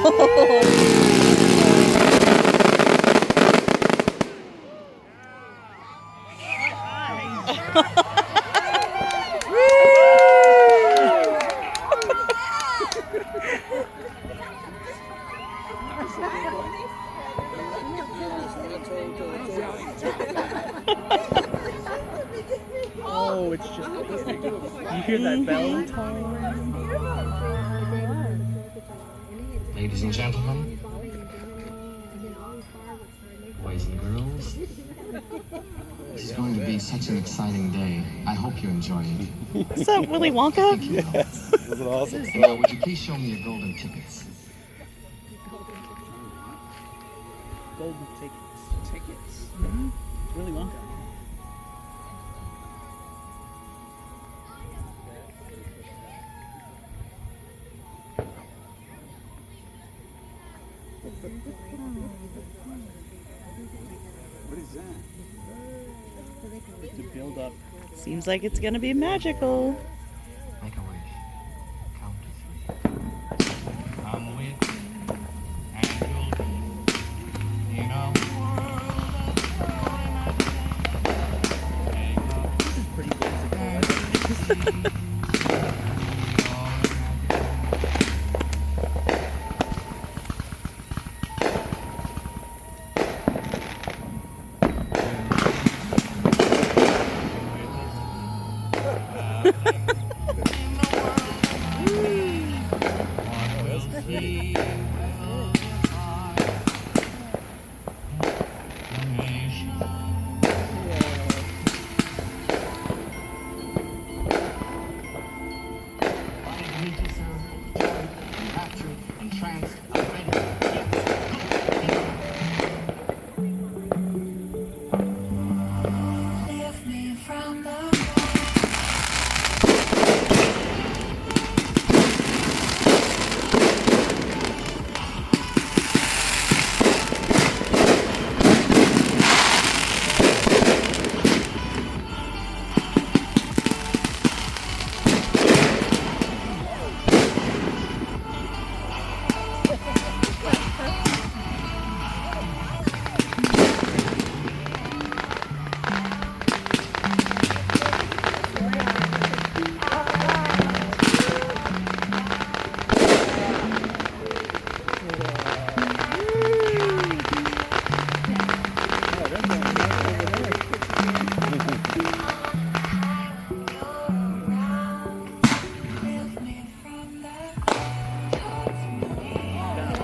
Oh, it's just perfect. You hear that bell tone? Ladies and gentlemen, boys and girls, this is going to be such an exciting day. I hope you enjoy it. Is that Willy Wonka? Yes. That's awesome. Now, would you please show me your golden tickets? Golden tickets. Tickets. Willy Wonka. What is that? To build up. Seems like it's gonna be magical. Make a wish. Count to 3. Come with me, and you'll be in a world of This is pretty whimsical.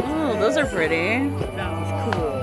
Oh, those are pretty. That was cool.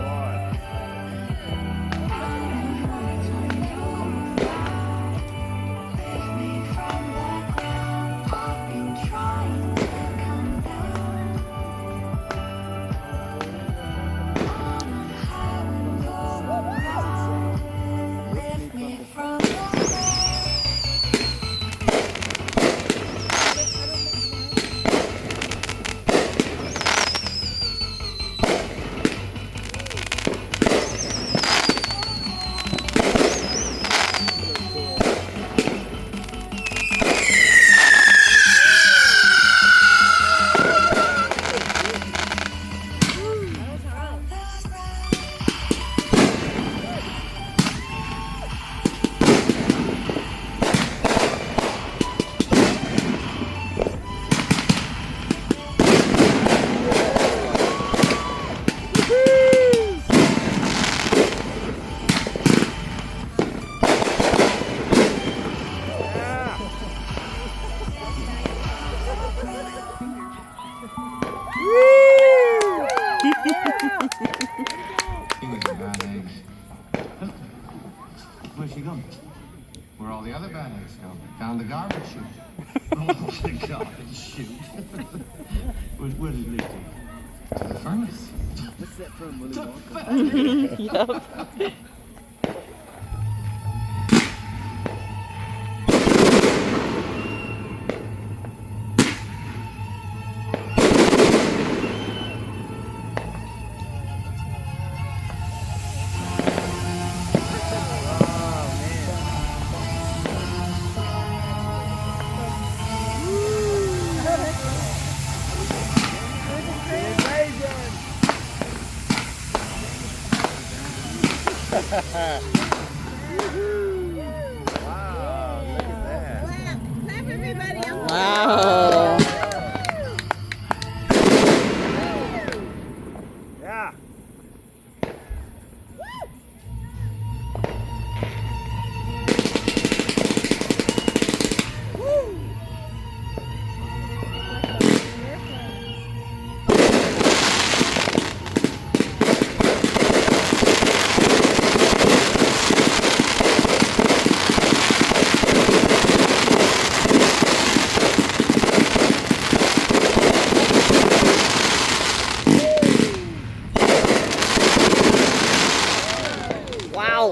Bad eggs. Where's she going? Where all the other bad eggs go? Down the garbage chute. Oh, the garbage chute. Where does it lead to? To the furnace. What's that from, Willy Wonka? Yep. Wow, look at that. Clap everybody. Wow. Yeah. Wow.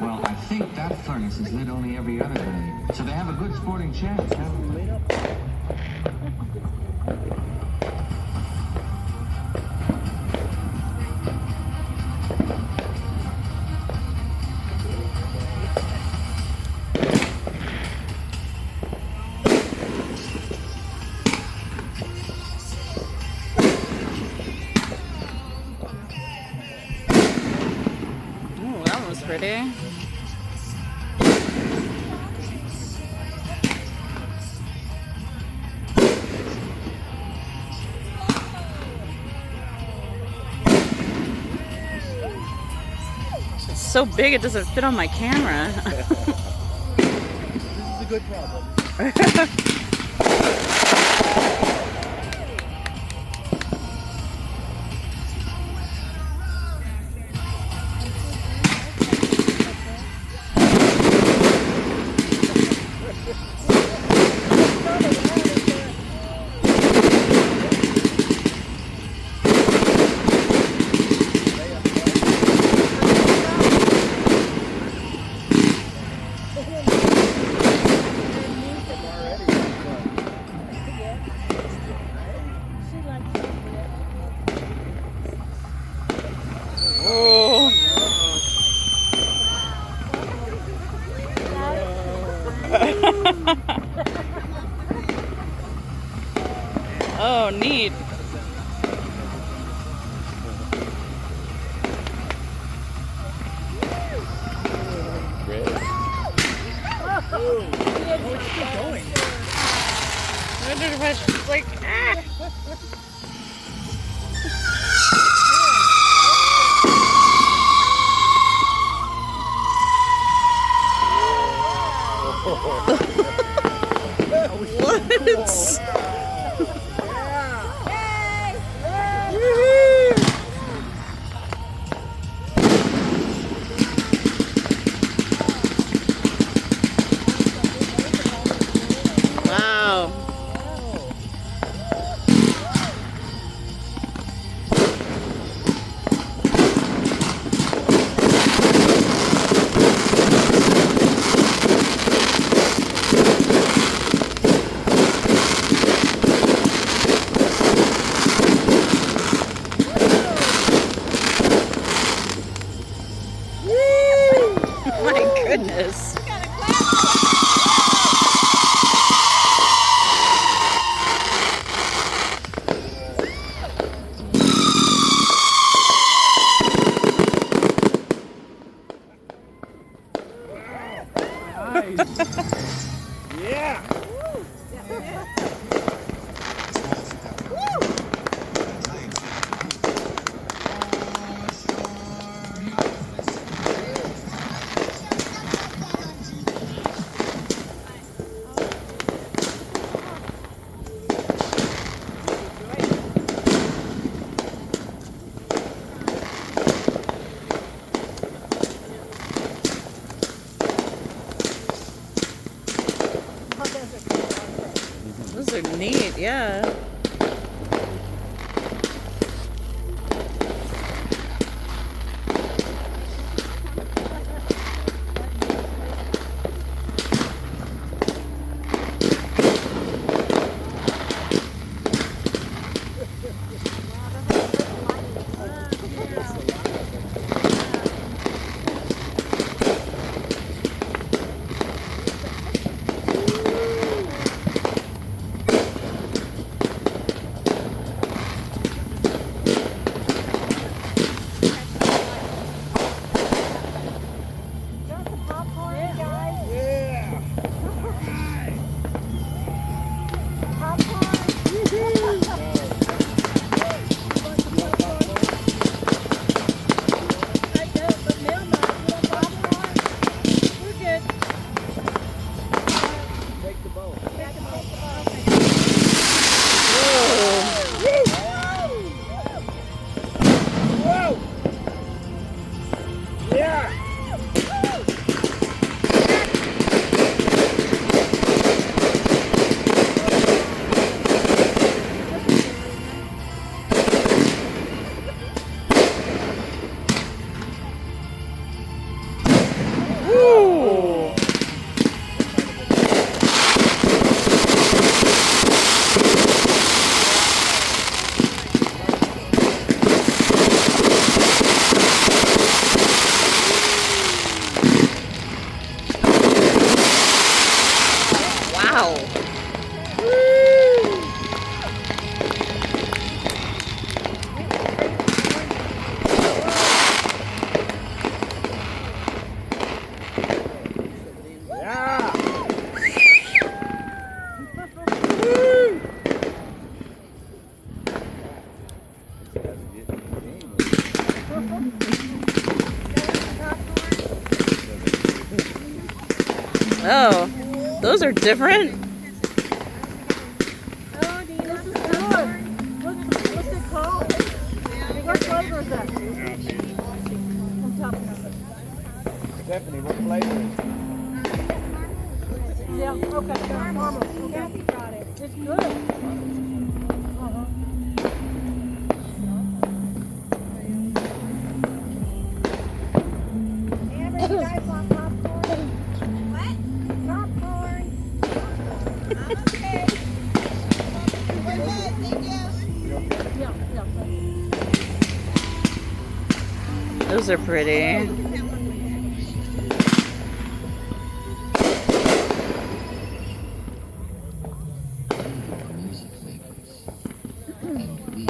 Well, I think that furnace is lit only every other day. So they have a good sporting chance, haven't they? Ooh, that was pretty. It's so big it doesn't fit on my camera. This is a good problem. Oh. Oh, neat. It's like, ah. What? Wow. My goodness. Yeah. Those are neat, yeah. Wow. Woo. Yeah. Oh, those are different. Oh, do you this is good. What's it called? What flavor is that? I'm talking about. Stephanie, what flavor? Yeah, okay, caramel. Okay. It's good. Uh-huh. Everybody guys want popcorn? What? Popcorn. Okay. We're good, thank you. Yeah, yeah. Those are pretty. Music makers. And we.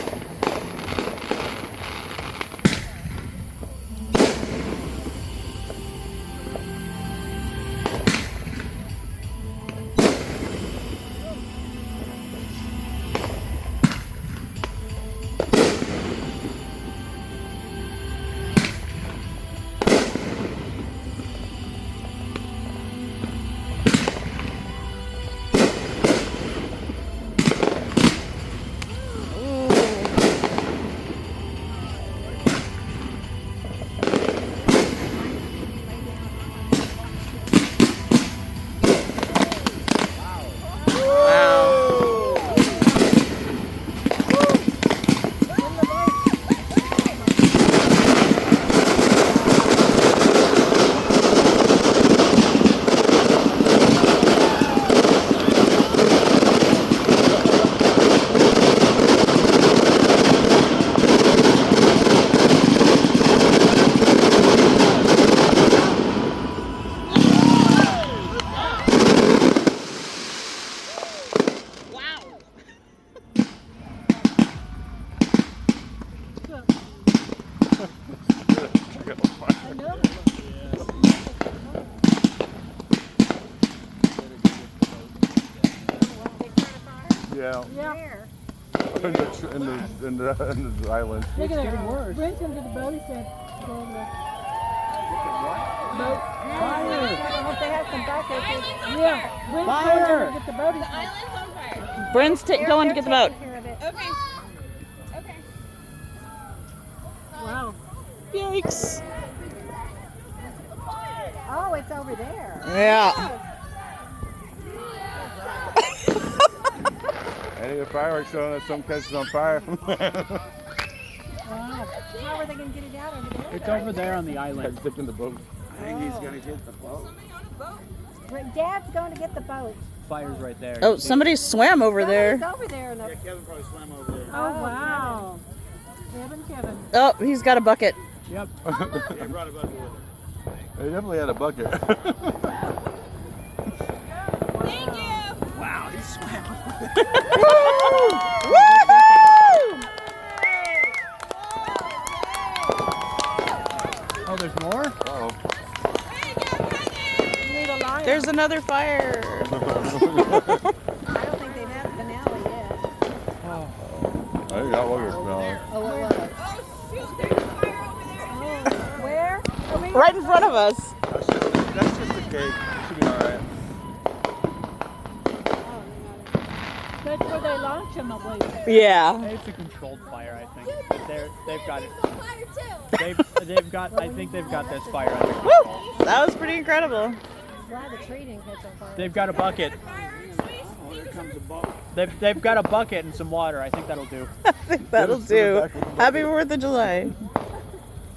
Yeah. Yeah. In the island. Look at that. Brent's gonna get the boat, he said. Go over there. Boat. Fire. I hope they have some buckets. Yeah. Brent's going to get the boat, he said. Island's on fire. Brent's going to get the boat. Okay. Okay. Wow. Yikes. Oh, it's over there. Yeah. Any of the fireworks showing that some catches on fire. Wow. How are they going to get it out over there? It's over there on the island. Stick in the boat. I think he's gonna get the boat. Dad's going to get the boat. Fire's right there. Oh, somebody swam over there. Somebody's over there. Yeah, Kevin probably swam over there. Oh, wow. Kevin. Oh, he's got a bucket. Yep. They definitely had a bucket. Thank you. Wow, he swam. Woo! Oh, there's more? Oh. There's another fire. I don't think they've had the finale yet. I think that was smelling. Oh, it was. Oh, shoot, there's a fire over there. Where? Over here? Right in front of us. That's just a cake. It should be alright. That's where they launch them, I believe. Yeah. It's a controlled fire, I think. But they've got it. Fire too. They've got. I think they've got this fire under Woo! control. That was pretty incredible. Glad the tree didn't catch on fire. They've got a bucket. Oh, here comes a boat. They've got a bucket and some water. I think that'll do. I think that'll do. Happy 4th of July.